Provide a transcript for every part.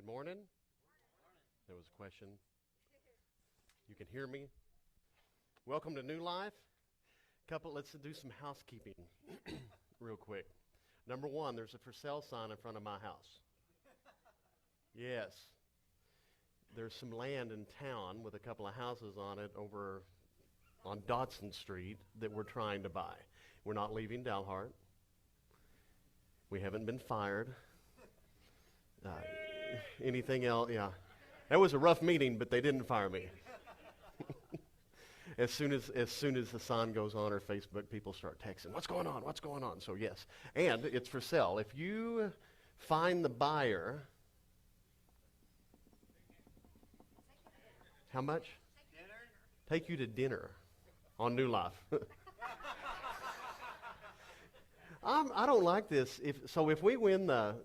Good morning. There was a question. You can hear me. Welcome to New Life. Let's do some housekeeping real quick. Number one, there's a for sale sign in front of my house. Yes. There's some land in town with a couple of houses on it over on Dotson Street that we're trying to buy. We're not leaving Dalhart. We haven't been fired. Anything else? Yeah. That was a rough meeting, but they didn't fire me. As soon as the sign goes on or Facebook, people start texting, what's going on? What's going on? So yes. And it's for sale. If you find the buyer, how much? Dinner. Take you to dinner on New Life. I don't like this. If we win the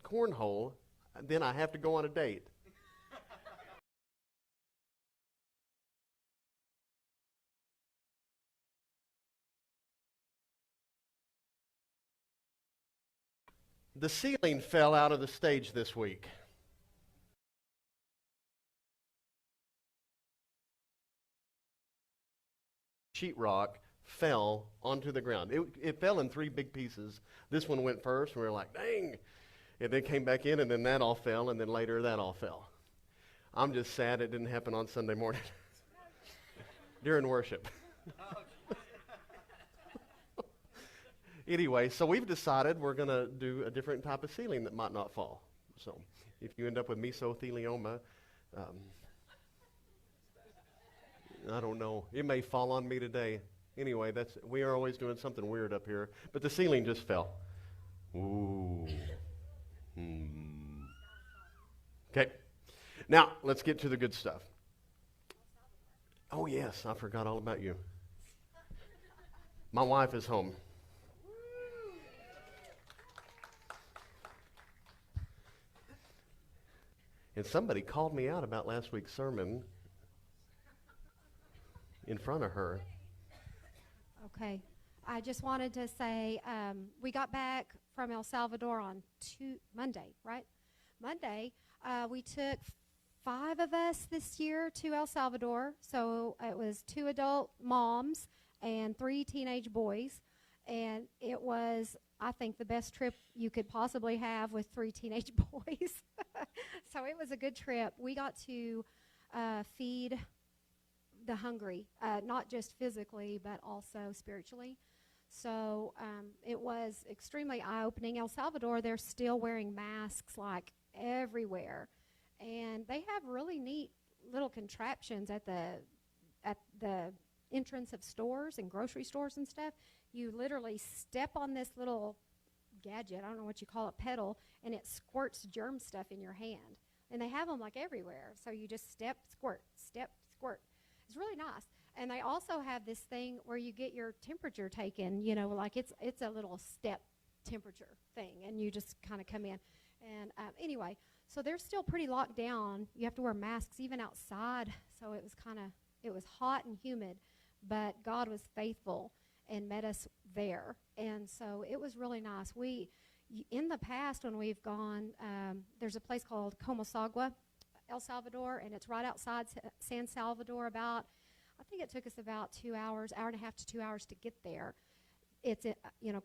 cornhole, then I have to go on a date. The ceiling fell out of the stage this week. Sheetrock fell onto the ground. It fell in three big pieces. This one went first, and we were like, dang. And then came back in, and then that all fell, and then later that all fell. I'm just sad it didn't happen on Sunday morning during worship. Anyway, so we've decided we're going to do a different type of ceiling that might not fall. So if you end up with mesothelioma, I don't know. It may fall on me today. Anyway, we are always doing something weird up here. But the ceiling just fell. Ooh. Okay. Now, let's get to the good stuff. Oh, yes, I forgot all about you. My wife is home. And somebody called me out about last week's sermon in front of her. Okay. I just wanted to say we got back from El Salvador on Monday, right? Monday, we took 5 of us this year to El Salvador. So it was 2 adult moms and 3 teenage boys. And it was, I think, the best trip you could possibly have with 3 teenage boys. So it was a good trip. We got to feed the hungry, not just physically, but also spiritually. So it was extremely eye-opening. El Salvador, they're still wearing masks like everywhere. And they have really neat little contraptions at the entrance of stores and grocery stores and stuff. You literally step on this little gadget, I don't know what you call it, pedal, and it squirts germ stuff in your hand. And they have them like everywhere. So you just step, squirt, step, squirt. It's really nice. And they also have this thing where you get your temperature taken, like it's a little step temperature thing, and you just kind of come in. And anyway, so they're still pretty locked down. You have to wear masks even outside. So it was hot and humid, but God was faithful and met us there. And so it was really nice. In the past when we've gone, there's a place called Comasagua, El Salvador, and it's right outside San Salvador. I think it took us about 2 hours, hour and a half to 2 hours to get there. It's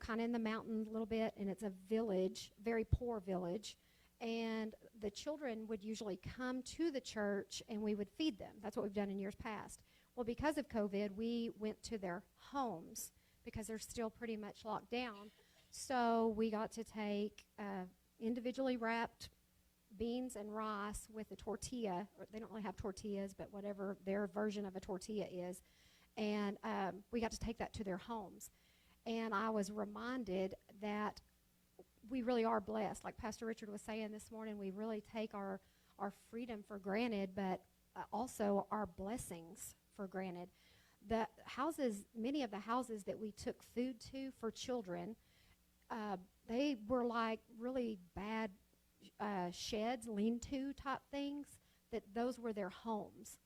kind of in the mountain a little bit, and it's a village, very poor village. And the children would usually come to the church, and we would feed them. That's what we've done in years past. Well, because of COVID, we went to their homes because they're still pretty much locked down. So we got to take individually wrapped beans and rice with a tortilla. They don't really have tortillas, but whatever their version of a tortilla is. And we got to take that to their homes. And I was reminded that we really are blessed. Like Pastor Richard was saying this morning, we really take our freedom for granted, but also our blessings for granted. Many of the houses that we took food to for children, they were like really bad sheds, lean-to type things, those were their homes.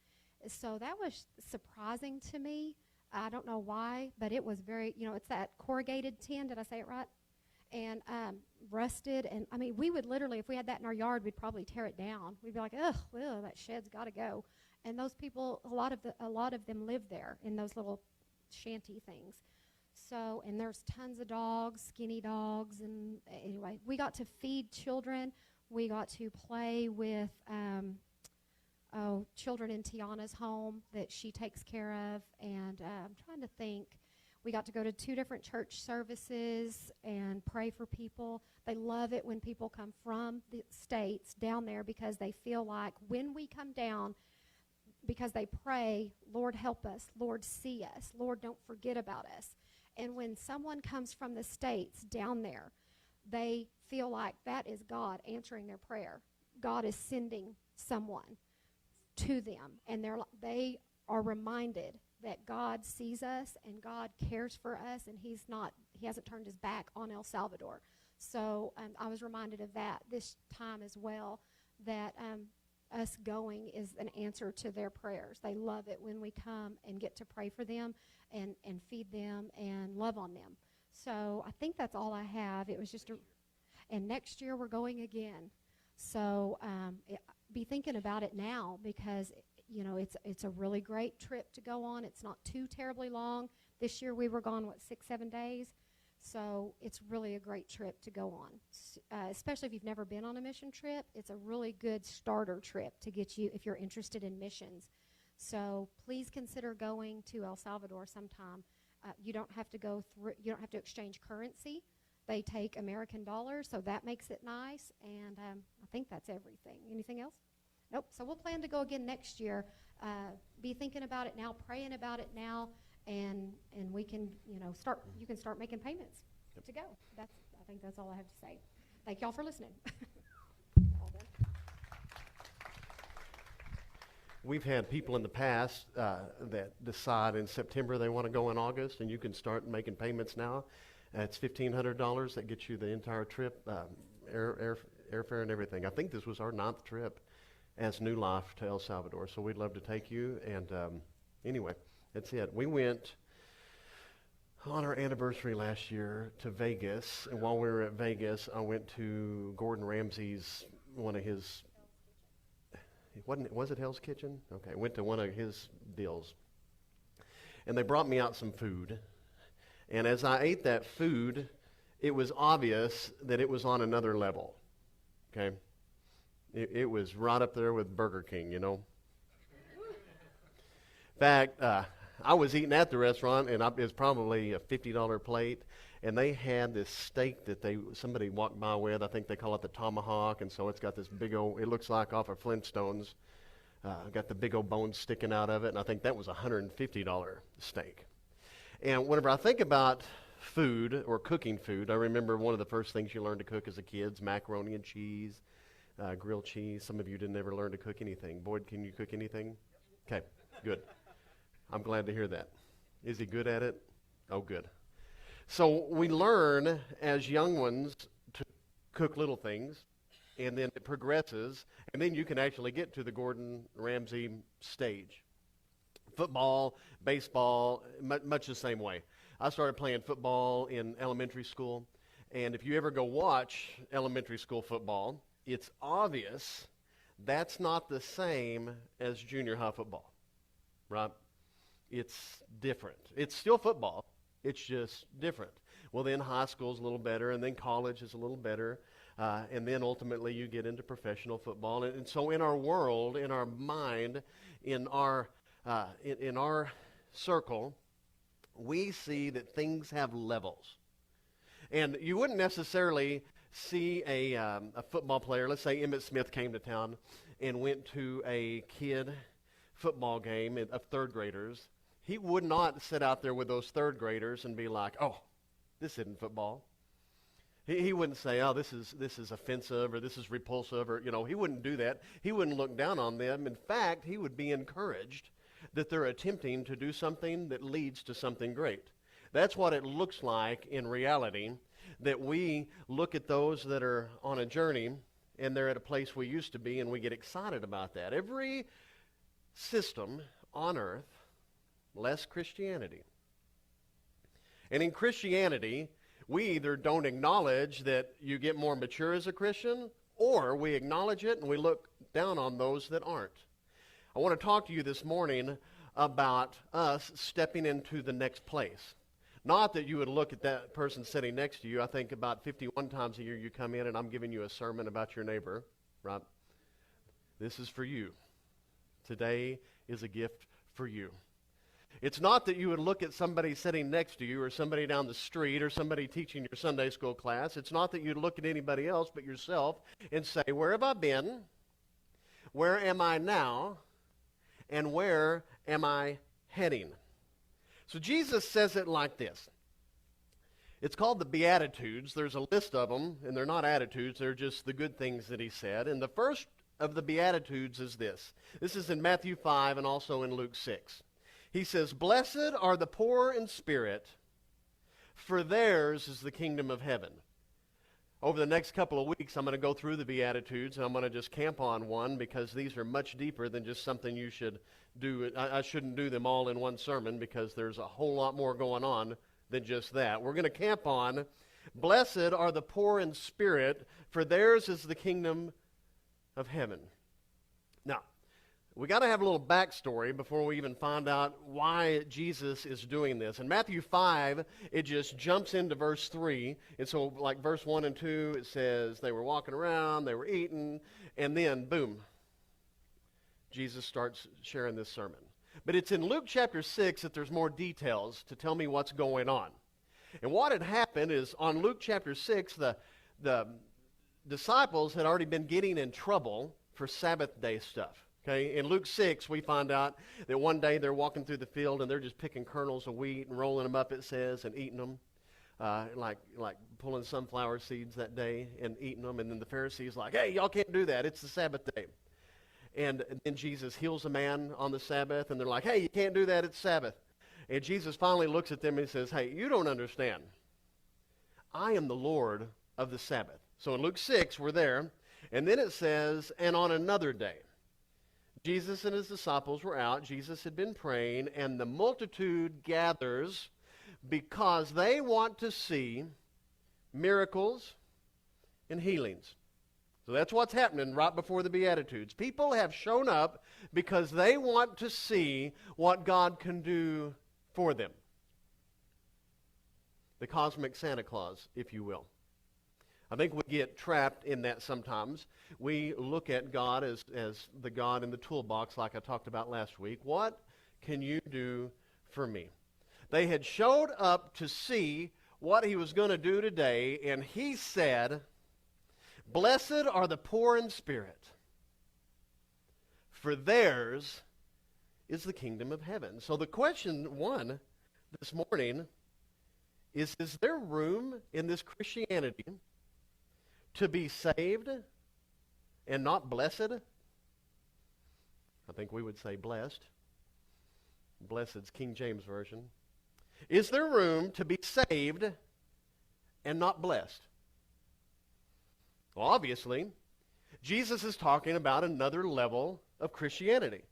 So that was surprising to me. I don't know why, but it was very, it's that corrugated tin. Did I say it right? and rusted. And I mean, we would literally, if we had that in our yard, we'd probably tear it down. We'd be like, ugh, well, that shed's got to go. And those people, a lot of them live there in those little shanty things. So, and there's tons of dogs, skinny dogs, and anyway, we got to feed children. We got to play with children in Tiana's home that she takes care of, and I'm trying to think. We got to go to 2 different church services and pray for people. They love it when people come from the States down there because they feel like when we come down, because they pray, Lord, help us. Lord, see us. Lord, don't forget about us. And when someone comes from the States down there, they feel like that is God answering their prayer. God is sending someone to them. And they are reminded that God sees us and God cares for us, and he hasn't turned his back on El Salvador. So I was reminded of that this time as well, that us going is an answer to their prayers. They love it when we come and get to pray for them and feed them and love on them. So I think that's all I have. It was just and next year we're going again. So be thinking about it now, because it's a really great trip to go on. It's not too terribly long. This year we were gone, 6-7 days. So it's really a great trip to go on, especially if you've never been on a mission trip. It's a really good starter trip to get you if you're interested in missions. So please consider going to El Salvador sometime. You don't have to you don't have to exchange currency. They take American dollars, so that makes it nice. And I think that's everything. Anything else? Nope. So we'll plan to go again next year. Be thinking about it now, praying about it now, and we can, start. You can start making payments to go. I think that's all I have to say. Thank y'all for listening. We've had people in the past that decide in September they want to go in August, and you can start making payments now. It's $1,500. That gets you the entire trip, airfare and everything. I think this was our 9th trip as New Life to El Salvador, so we'd love to take you. And anyway, that's it. We went on our anniversary last year to Vegas, and while we were at Vegas, I went to Gordon Ramsay's, one of his, was it Hell's Kitchen? Okay, went to one of his deals. And they brought me out some food. And as I ate that food, it was obvious that it was on another level. Okay? It was right up there with Burger King, In fact, I was eating at the restaurant, and it was probably a $50 plate, and they had this steak that somebody walked by with. I think they call it the tomahawk, and so it's got this big old, it looks like off of Flintstones. Got the big old bones sticking out of it, and I think that was a $150 steak. And whenever I think about food or cooking food, I remember one of the first things you learn to cook as a kid is macaroni and cheese, grilled cheese. Some of you didn't ever learn to cook anything. Boyd, can you cook anything? Okay, good. I'm glad to hear that. Is he good at it? Oh, good. So we learn as young ones to cook little things, and then it progresses, and then you can actually get to the Gordon Ramsay stage. Football, baseball, much the same way. I started playing football in elementary school, and if you ever go watch elementary school football, it's obvious that's not the same as junior high football, right? It's different. It's still football. It's just different. Well, then high school's a little better, and then college is a little better, and then ultimately you get into professional football. And so in our world, in our mind, in our circle, we see that things have levels. And you wouldn't necessarily see a football player, let's say Emmitt Smith came to town and went to a kid football game of third graders. He would not sit out there with those third graders and be like, oh, this isn't football. He wouldn't say, oh, this is offensive or this is repulsive, or, he wouldn't do that. He wouldn't look down on them. In fact, he would be encouraged that they're attempting to do something that leads to something great. That's what it looks like in reality, that we look at those that are on a journey and they're at a place we used to be, and we get excited about that. Every system on earth, less Christianity. And in Christianity, We either don't acknowledge that you get more mature as a Christian, or we acknowledge it and we look down on those that aren't. I want to talk to you this morning about us stepping into the next place. Not that you would look at that person sitting next to you. I think about 51 times a year you come in and I'm giving you a sermon about your neighbor, right? This is for you. Today is a gift for you. It's not that you would look at somebody sitting next to you or somebody down the street or somebody teaching your Sunday school class. It's not that you'd look at anybody else but yourself and say, where have I been? Where am I now? And where am I heading? So Jesus says it like this. It's called the Beatitudes. There's a list of them, and they're not attitudes. They're just the good things that he said. And the first of the Beatitudes is this. This is in Matthew 5 and also in Luke 6. He says, "Blessed are the poor in spirit, for theirs is the kingdom of heaven." Over the next couple of weeks, I'm going to go through the Beatitudes, and I'm going to just camp on one because these are much deeper than just something you should do. I shouldn't do them all in one sermon because there's a whole lot more going on than just that. We're going to camp on, "Blessed are the poor in spirit, for theirs is the kingdom of heaven." Now, we got to have a little backstory before we even find out why Jesus is doing this. In Matthew 5, it just jumps into verse 3. And so like verse 1 and 2, it says they were walking around, they were eating, and then, boom, Jesus starts sharing this sermon. But it's in Luke chapter 6 that there's more details to tell me what's going on. And what had happened is on Luke chapter 6, the disciples had already been getting in trouble for Sabbath day stuff. Okay, in Luke 6, we find out that one day they're walking through the field and they're just picking kernels of wheat and rolling them up, it says, and eating them, like pulling sunflower seeds that day and eating them. And then the Pharisees like, "Hey, y'all can't do that. It's the Sabbath day." And then Jesus heals a man on the Sabbath, and they're like, "Hey, you can't do that. It's Sabbath." And Jesus finally looks at them and he says, "Hey, you don't understand. I am the Lord of the Sabbath." So in Luke 6, we're there. And then it says, "And on another day." Jesus and his disciples were out. Jesus had been praying, and the multitude gathers because they want to see miracles and healings. So that's what's happening right before the Beatitudes. People have shown up because they want to see what God can do for them. The cosmic Santa Claus, if you will. I think we get trapped in that sometimes. We look at God as the God in the toolbox like I talked about last week. What can you do for me? They had showed up to see what he was going to do today, and he said, "Blessed are the poor in spirit, for theirs is the kingdom of heaven." So the question one this morning is there room in this Christianity to be saved and not blessed? I think we would say blessed. Blessed's King James Version. Is there room to be saved and not blessed? Well, obviously, Jesus is talking about another level of Christianity.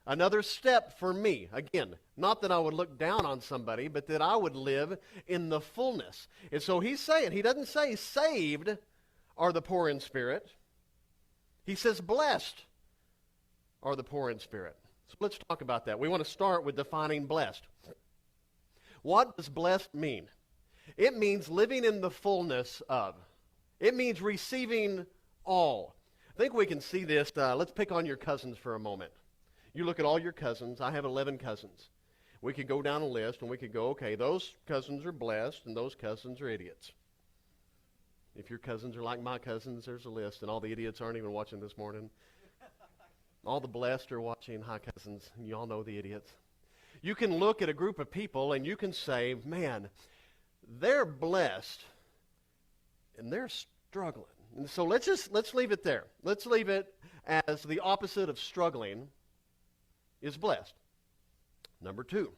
Another step for me. Again, not that I would look down on somebody, but that I would live in the fullness. And so he's saying, he doesn't say saved are the poor in spirit. He says blessed are the poor in spirit. So let's talk about that. We want to start with defining blessed. What does blessed mean? It means living in the fullness of. It means receiving all. I think we can see this. Let's pick on your cousins for a moment. You look at all your cousins. I have 11 cousins. We could go down a list and we could go, okay, those cousins are blessed and those cousins are idiots. If your cousins are like my cousins, there's a list, and all the idiots aren't even watching this morning. All the blessed are watching. Hi, cousins. You all know the idiots. You can look at a group of people and you can say, man, they're blessed and they're struggling. And so let's leave it there. Let's leave it as the opposite of struggling is blessed. Number 2,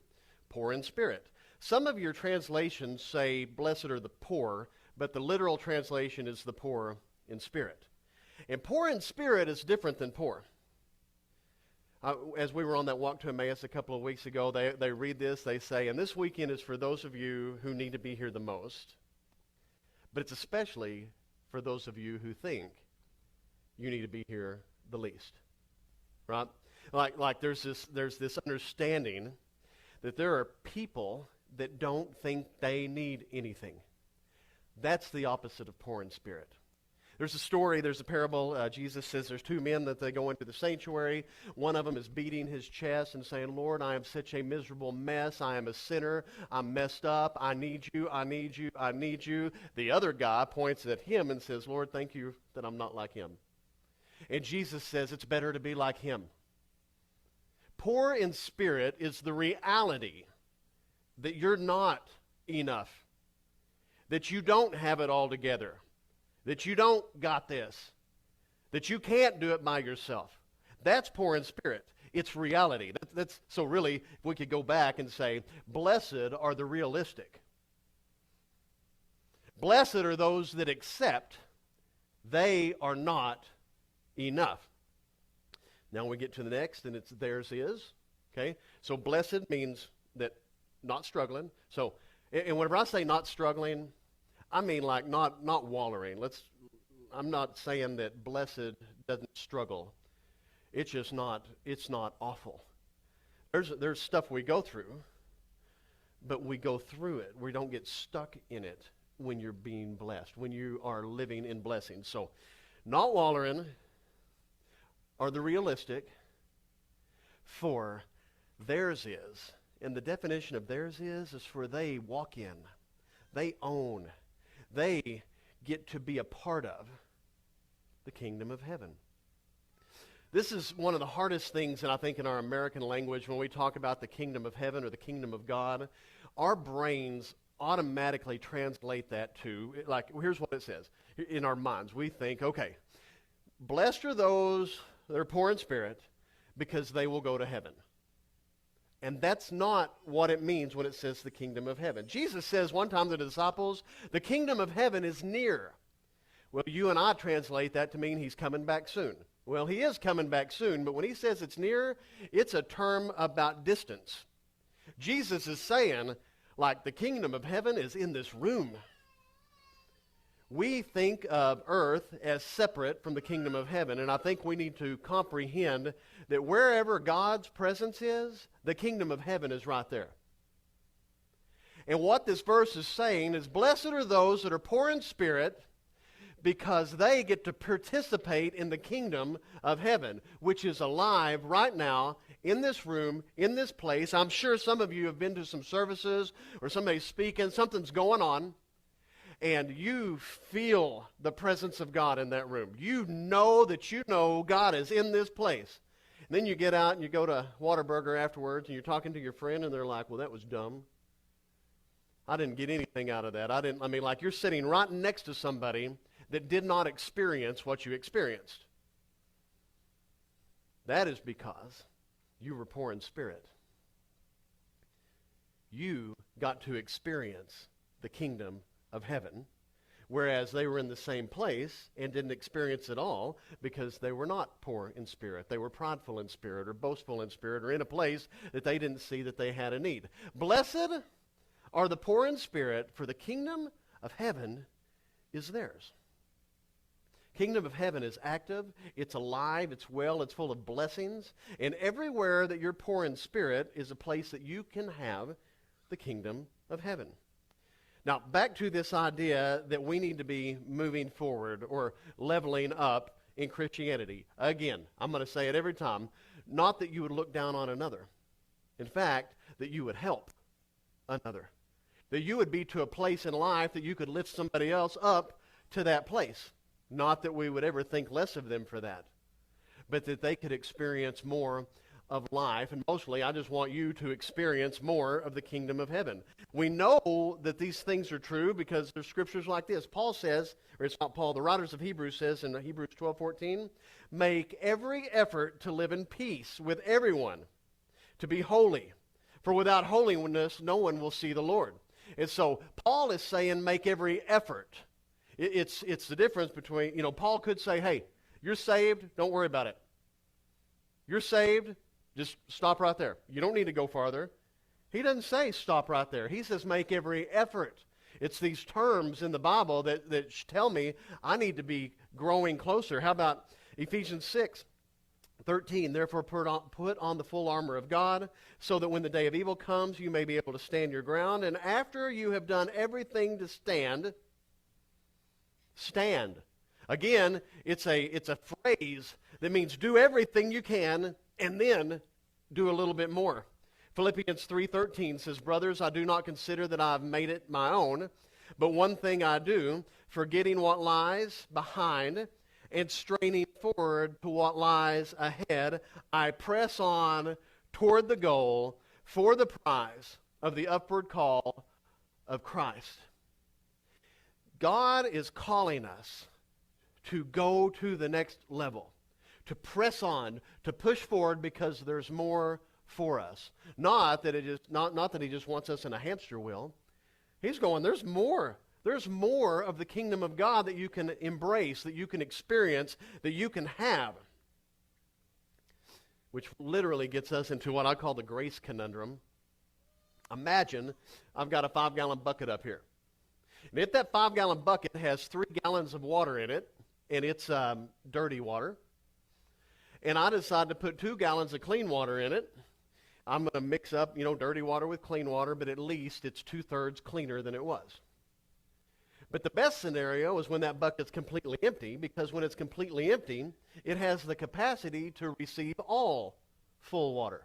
poor in spirit. Some of your translations say blessed are the poor, but the literal translation is the poor in spirit. And poor in spirit is different than poor. As we were on that walk to Emmaus a couple of weeks ago, they read this, they say, and this weekend is for those of you who need to be here the most. but it's especially for those of you who think you need to be here the least, right? Like there's this understanding that there are people that don't think they need anything. That's the opposite of poor in spirit. There's a parable. Jesus says there's two men that they go into the sanctuary. One of them is beating his chest and saying, Lord, I am such a miserable mess. I am a sinner. I'm messed up. I need you. I need you. I need you. The other guy points at him and says, Lord, thank you that I'm not like him. And Jesus says it's better to be like him. Poor in spirit is the reality that you're not enough, that you don't have it all together, that you don't got this, that you can't do it by yourself. That's poor in spirit. It's reality. So really, if we could go back and say, blessed are the realistic. Blessed are those that accept they are not enough. Now we get to the next, and it's theirs is. Okay? So blessed means that not struggling. So, and whenever I say not struggling, I mean like not wallowing. I'm not saying that blessed doesn't struggle. It's just not awful. There's stuff we go through, but we go through it. We don't get stuck in it when you're being blessed, when you are living in blessing. So, not wallowing are the realistic, for theirs is. And the definition of theirs is for they walk in, they own, they get to be a part of the kingdom of heaven. This is one of the hardest things that I think in our American language when we talk about the kingdom of heaven or the kingdom of God. Our brains automatically translate that to, like, here's what it says. In our minds, we think, okay, blessed are those that are poor in spirit because they will go to heaven. And that's not what it means when it says the kingdom of heaven. Jesus says one time to the disciples, the kingdom of heaven is near. Well, you and I translate that to mean he's coming back soon. Well, he is coming back soon, but when he says it's near, it's a term about distance. Jesus is saying, like, the kingdom of heaven is in this room. We think of earth as separate from the kingdom of heaven, and I think we need to comprehend that wherever God's presence is, the kingdom of heaven is right there. And what this verse is saying is, blessed are those that are poor in spirit, because they get to participate in the kingdom of heaven, which is alive right now in this room, in this place. I'm sure some of you have been to some services or somebody's speaking, something's going on, and you feel the presence of God in that room. You know that you know God is in this place. And then you get out and you go to Whataburger afterwards and you're talking to your friend and they're like, well, that was dumb. I didn't get anything out of that. Like you're sitting right next to somebody that did not experience what you experienced. That is because you were poor in spirit. You got to experience the kingdom of heaven, whereas they were in the same place and didn't experience it all because they were not poor in spirit. They were prideful in spirit or boastful in spirit or in a place that they didn't see that they had a need. Blessed are the poor in spirit, for the kingdom of heaven is theirs. Kingdom of heaven is active, it's alive, it's well, it's full of blessings, and everywhere that you're poor in spirit is a place that you can have the kingdom of heaven. Now, back to this idea that we need to be moving forward or leveling up in Christianity. Again, I'm going to say it every time, not that you would look down on another. In fact, that you would help another. That you would be to a place in life that you could lift somebody else up to that place. Not that we would ever think less of them for that, but that they could experience more of life. And mostly, I just want you to experience more of the kingdom of heaven. We know that these things are true because there's scriptures like this. Paul says, or it's not Paul, the writers of Hebrews says in Hebrews 12:14, make every effort to live in peace with everyone, to be holy. For without holiness, no one will see the Lord. And so Paul is saying make every effort. It's the difference between, Paul could say, hey, you're saved, don't worry about it. You're saved, just stop right there. You don't need to go farther. He doesn't say stop right there. He says make every effort. It's these terms in the Bible that tell me I need to be growing closer. How about Ephesians 6:13? Therefore put on the full armor of God, so that when the day of evil comes, you may be able to stand your ground. And after you have done everything to stand, stand. Again, it's a phrase that means do everything you can and then do a little bit more. Philippians 3:13 says, brothers, I do not consider that I have made it my own, but one thing I do, forgetting what lies behind and straining forward to what lies ahead, I press on toward the goal for the prize of the upward call of Christ. God is calling us to go to the next level, to press on, to push forward because there's more for us. Not that he just wants us in a hamster wheel. He's going, there's more. There's more of the kingdom of God that you can embrace, that you can experience, that you can have. Which literally gets us into what I call the grace conundrum. Imagine I've got a 5-gallon bucket up here. And if that 5-gallon bucket has 3 gallons of water in it, and it's dirty water, and I decide to put 2 gallons of clean water in it, I'm going to mix up, dirty water with clean water, but at least it's 2/3 cleaner than it was. But the best scenario is when that bucket's completely empty, because when it's completely empty, it has the capacity to receive all full water.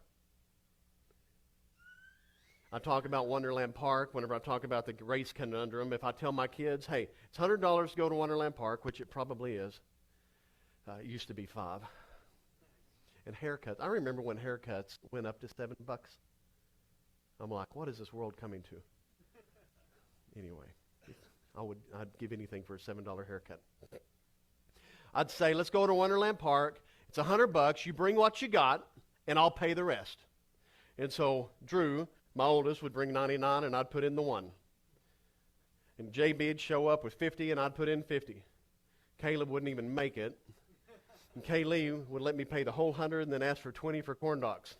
I talk about Wonderland Park whenever I talk about the race conundrum. If I tell my kids, hey, it's $100 to go to Wonderland Park, which it probably is. It used to be $5. And haircuts. I remember when haircuts went up to $7. I'm like, what is this world coming to? Anyway, I'd give anything for a $7 haircut. I'd say, let's go to Wonderland Park. It's $100. You bring what you got, and I'll pay the rest. And so Drew, my oldest, would bring 99, and I'd put in the 1. And JB'd show up with 50, and I'd put in 50. Caleb wouldn't even make it. And Kaylee would let me pay the whole 100 and then ask for 20 for corn dogs.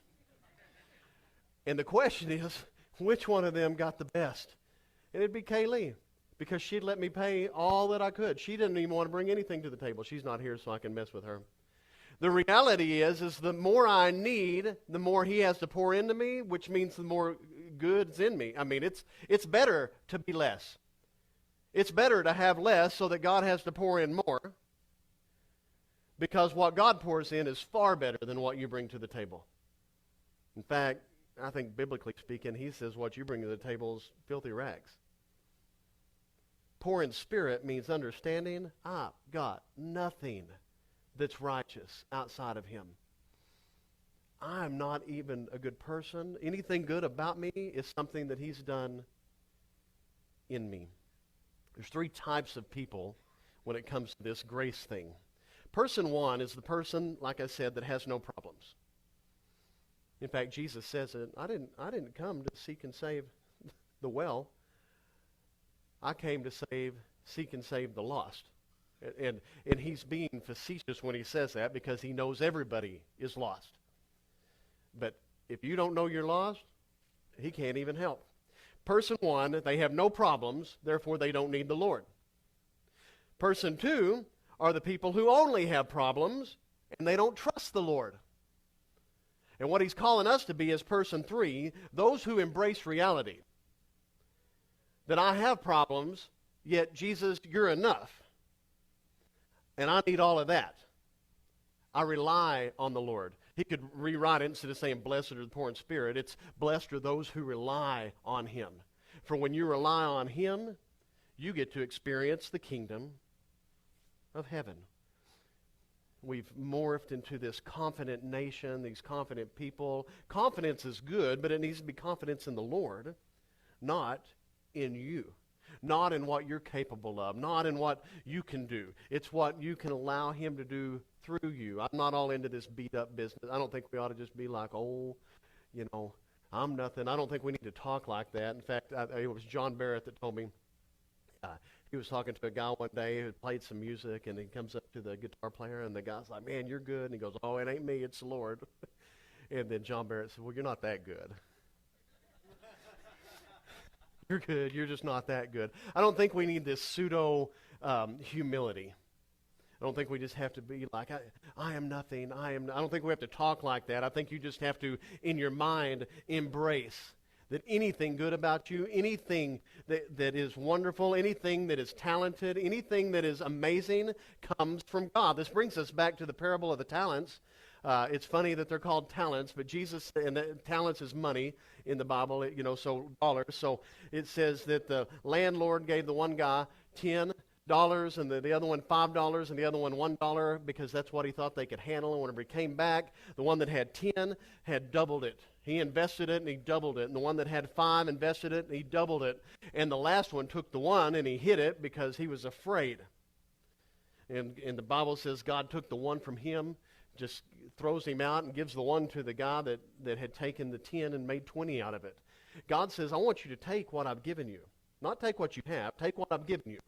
And the question is, which one of them got the best? And it'd be Kaylee, because she'd let me pay all that I could. She didn't even want to bring anything to the table. She's not here, so I can mess with her. The reality is the more I need, the more he has to pour into me, which means the more good's in me. I mean, it's better to be less. It's better to have less so that God has to pour in more, because what God pours in is far better than what you bring to the table. In fact, I think biblically speaking, he says what you bring to the table is filthy rags. Poor in spirit means understanding I've got nothing that's righteous outside of him. I'm not even a good person. Anything good about me is something that he's done in me. There's 3 types of people when it comes to this grace thing. Person 1 is the person, like I said, that has no problems. In fact, Jesus says it, I didn't come to seek and save the well. I came to seek and save the lost. And he's being facetious when he says that, because he knows everybody is lost. But if you don't know you're lost, he can't even help. Person 1, they have no problems, therefore they don't need the Lord. Person 2 are the people who only have problems, and they don't trust the Lord. And what he's calling us to be is person 3, those who embrace reality. That I have problems, yet Jesus, you're enough. And I need all of that. I rely on the Lord. He could rewrite it instead of saying, blessed are the poor in spirit. It's blessed are those who rely on him. For when you rely on him, you get to experience the kingdom of heaven. We've morphed into this confident nation, these confident people. Confidence is good, but it needs to be confidence in the Lord, not in you. Not in what you're capable of, not in what you can do. It's what you can allow him to do through you. I'm not all into this beat-up business. I don't think we ought to just be like, I'm nothing. I don't think we need to talk like that. In fact, it was John Barrett that told me, he was talking to a guy one day who played some music, and he comes up to the guitar player, and the guy's like, man, you're good. And he goes, oh, it ain't me, it's the Lord. And then John Barrett said, well, you're not that good. You're good. You're just not that good. I don't think we need this pseudo humility. I don't think we just have to be like, I am nothing. I don't think we have to talk like that. I think you just have to, in your mind, embrace that anything good about you, anything that is wonderful, anything that is talented, anything that is amazing comes from God. This brings us back to the parable of the talents. It's funny that they're called talents, but Jesus, and talents is money in the Bible, so dollars. So it says that the landlord gave the one guy $10, and the other one $5, and the other one $1, because that's what he thought they could handle. And whenever he came back, the one that had 10 had doubled it. He invested it and he doubled it. And the one that had 5 invested it and he doubled it. And the last one took the one and he hid it because he was afraid. And the Bible says God took the one from him, just throws him out and gives the one to the guy that had taken the 10 and made 20 out of it. God says, I want you to take what I've given you. Not take what you have, take what I've given you.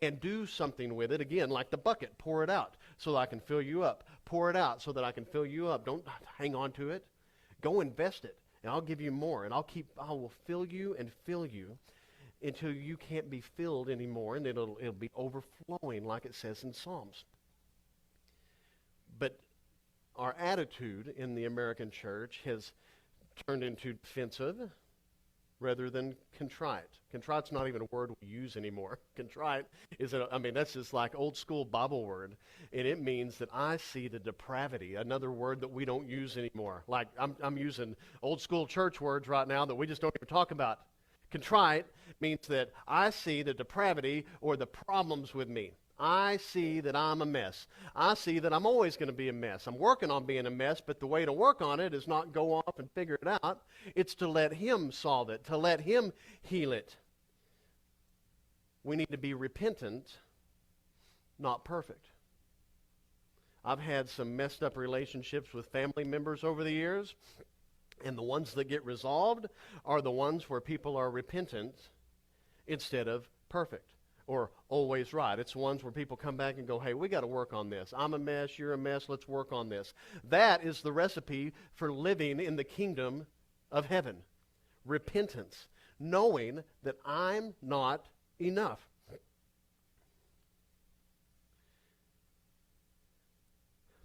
And do something with it, again, like the bucket. Pour it out so that I can fill you up. Pour it out so that I can fill you up. Don't hang on to it. Go invest it, and I'll give you more, and I will fill you until you can't be filled anymore, and it'll be overflowing, like it says in Psalms. But our attitude in the American church has turned into defensive rather than contrite. Contrite's not even a word we use anymore. Contrite that's just like old school Bible word, and it means that I see the depravity, another word that we don't use anymore. Like I'm using old school church words right now that we just don't even talk about. Contrite means that I see the depravity or the problems with me. I see that I'm a mess. I see that I'm always going to be a mess. I'm working on being a mess, but the way to work on it is not go off and figure it out. It's to let him solve it, to let him heal it. We need to be repentant, not perfect. I've had some messed up relationships with family members over the years, and the ones that get resolved are the ones where people are repentant instead of perfect or always right. It's ones where people come back and go, hey, we got to work on this. I'm a mess, you're a mess, let's work on this. That is the recipe for living in the kingdom of heaven. Repentance, knowing that I'm not enough.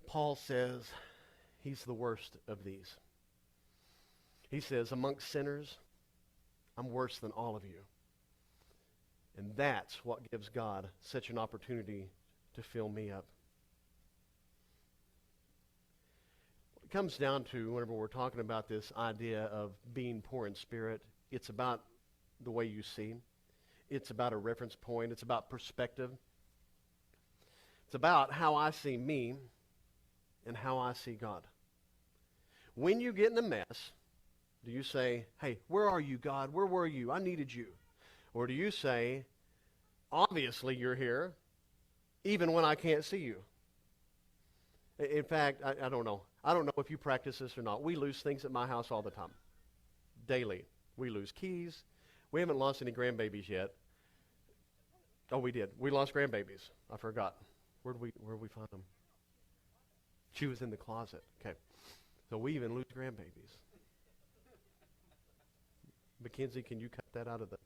Paul says he's the worst of these. He says, amongst sinners, I'm worse than all of you. And that's what gives God such an opportunity to fill me up. It comes down to, whenever we're talking about this idea of being poor in spirit, it's about the way you see. It's about a reference point. It's about perspective. It's about how I see me and how I see God. When you get in a mess, do you say, hey, where are you, God? Where were you? I needed you. Or do you say, obviously you're here, even when I can't see you? In fact, I don't know. I don't know if you practice this or not. We lose things at my house all the time. Daily. We lose keys. We haven't lost any grandbabies yet. Oh, we did. We lost grandbabies. I forgot. Where'd we find them? She was in the closet. Okay. So we even lose grandbabies. Mackenzie, can you cut that out of the...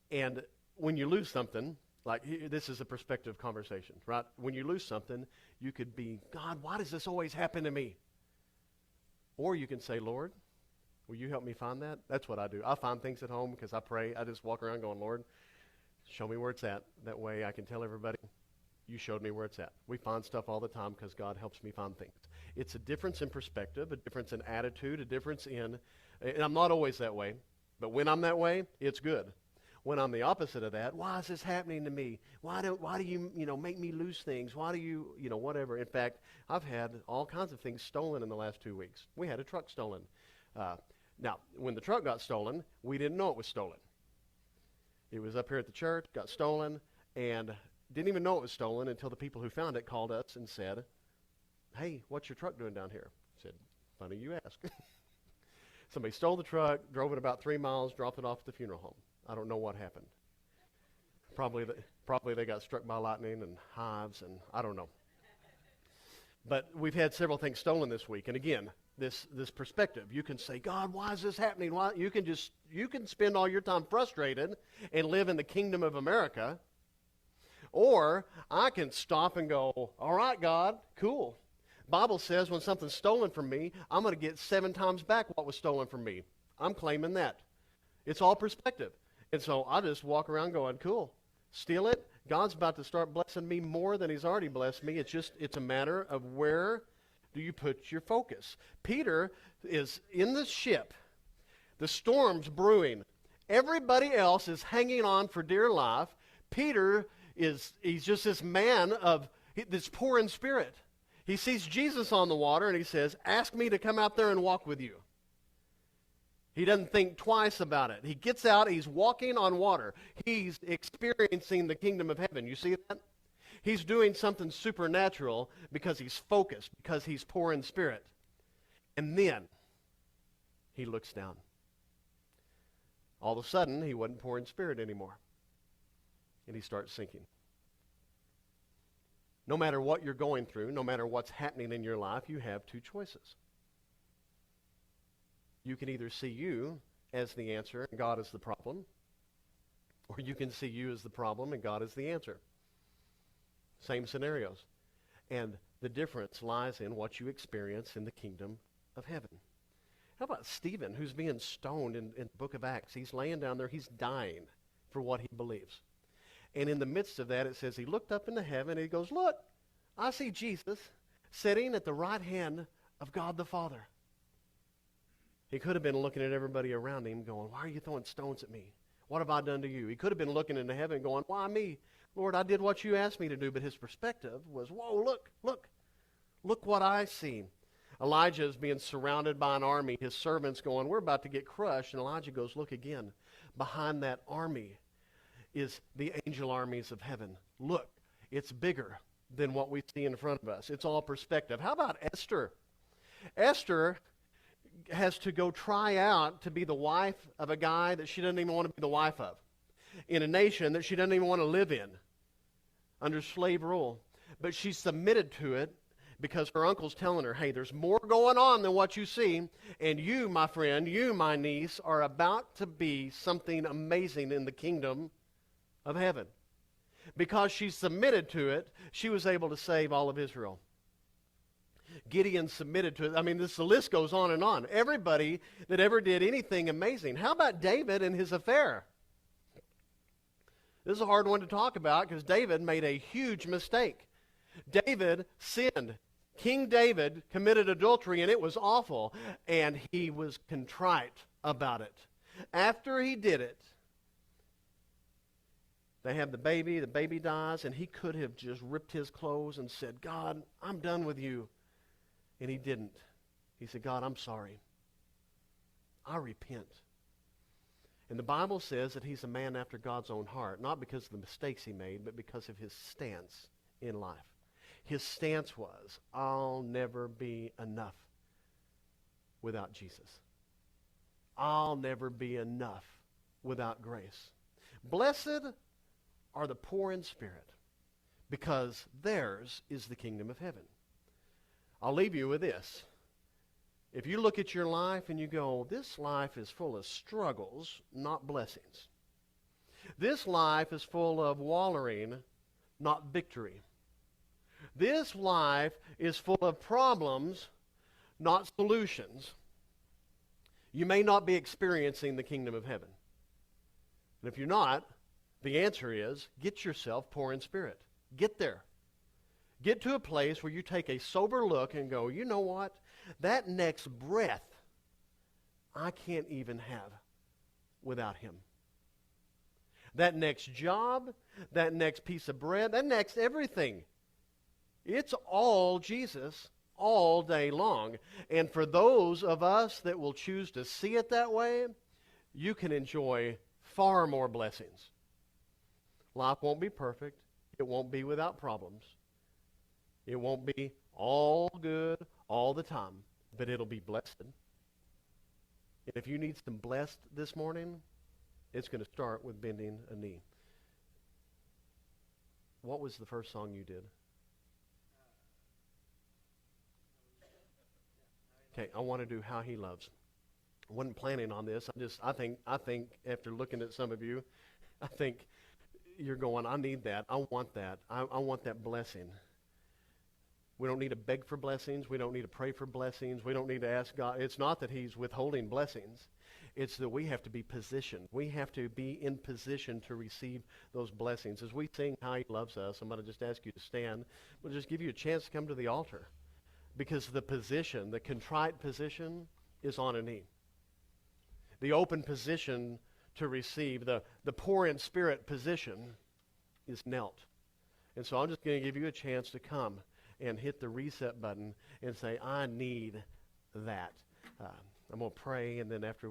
And when you lose something, this is a perspective conversation, right? When you lose something, you could be, God, why does this always happen to me? Or you can say, Lord, will you help me find that? That's what I do. I find things at home because I pray. I just walk around going, Lord, show me where it's at. That way I can tell everybody, you showed me where it's at. We find stuff all the time because God helps me find things. It's a difference in perspective, a difference in attitude, a difference in, and I'm not always that way, but when I'm that way, it's good. When I'm the opposite of that, why is this happening to me? Why do you, make me lose things? Why do you, whatever. In fact, I've had all kinds of things stolen in the last 2 weeks. We had a truck stolen. Now, when the truck got stolen, we didn't know it was stolen. It was up here at the church, got stolen, and didn't even know it was stolen until the people who found it called us and said, hey, what's your truck doing down here? I said, funny you ask. Somebody stole the truck, drove it about 3 miles, dropped it off at the funeral home. I don't know what happened. Probably they got struck by lightning and hives, and I don't know. But we've had several things stolen this week. And again, this perspective. You can say, God, why is this happening? Why? You can spend all your time frustrated and live in the kingdom of America. Or I can stop and go, all right, God, cool. Bible says when something's stolen from me, I'm going to get 7 times back what was stolen from me. I'm claiming that. It's all perspective. And so I just walk around going, cool, steal it. God's about to start blessing me more than he's already blessed me. It's a matter of where do you put your focus. Peter is in the ship. The storm's brewing. Everybody else is hanging on for dear life. Peter he's just this man that's poor in spirit. He sees Jesus on the water and he says, ask me to come out there and walk with you. He doesn't think twice about it. He gets out, he's walking on water. He's experiencing the kingdom of heaven. You see that? He's doing something supernatural because he's focused, because he's poor in spirit. And then he looks down. All of a sudden, he wasn't poor in spirit anymore. And he starts sinking. No matter what you're going through, no matter what's happening in your life, you have 2 choices. You can either see you as the answer and God is the problem, or you can see you as the problem and God is the answer. Same scenarios. And the difference lies in what you experience in the kingdom of heaven. How about Stephen, who's being stoned in the book of Acts? He's laying down there, he's dying for what he believes. And in the midst of that, it says he looked up into heaven and he goes, look, I see Jesus sitting at the right hand of God the Father. He could have been looking at everybody around him going, why are you throwing stones at me? What have I done to you? He could have been looking into heaven going, why me? Lord, I did what you asked me to do. But his perspective was, whoa, look what I see. Elijah is being surrounded by an army. His servants going, we're about to get crushed. And Elijah goes, look again. Behind that army is the angel armies of heaven. Look, it's bigger than what we see in front of us. It's all perspective. How about Esther? Esther has to go try out to be the wife of a guy that she doesn't even want to be the wife of, in a nation that she doesn't even want to live in, under slave rule. But she's submitted to it because her uncle's telling her, hey, there's more going on than what you see, and you, my friend, you, my niece, are about to be something amazing in the kingdom of heaven. Because she submitted to it, she was able to save all of Israel. Gideon submitted to it. I mean, the list goes on and on. Everybody that ever did anything amazing. How about David and his affair? This is a hard one to talk about because David made a huge mistake. David sinned. King David committed adultery, and it was awful. And he was contrite about it. After he did it, they have the baby dies, and he could have just ripped his clothes and said, God, I'm done with you. And he didn't. He said, God, I'm sorry. I repent. And the Bible says that he's a man after God's own heart, not because of the mistakes he made, but because of his stance in life. His stance was, I'll never be enough without Jesus. I'll never be enough without grace. Blessed are the poor in spirit, because theirs is the kingdom of heaven. I'll leave you with this. If you look at your life and you go, this life is full of struggles, not blessings. This life is full of wallowing, not victory. This life is full of problems, not solutions. You may not be experiencing the kingdom of heaven. And if you're not, the answer is get yourself poor in spirit. Get there. Get to a place where you take a sober look and go, you know what? That next breath, I can't even have without him. That next job, that next piece of bread, that next everything. It's all Jesus all day long. And for those of us that will choose to see it that way, you can enjoy far more blessings. Life won't be perfect. It won't be without problems. It won't be all good all the time, but it'll be blessed. And if you need some blessed this morning, it's going to start with bending a knee. What was the first song you did? Okay, I want to do how he loves. I wasn't planning on this. I think after looking at some of you, I think you're going, I need that. I want that. I want that blessing. We don't need to beg for blessings. We don't need to pray for blessings. We don't need to ask God. It's not that he's withholding blessings. It's that we have to be positioned. We have to be in position to receive those blessings. As we sing How He Loves Us, I'm going to just ask you to stand. We'll just give you a chance to come to the altar. Because the position, the contrite position, is on a knee. The open position to receive, the poor in spirit position is knelt. And so I'm just going to give you a chance to come and hit the reset button and say, I need that. I'm going to pray, and then after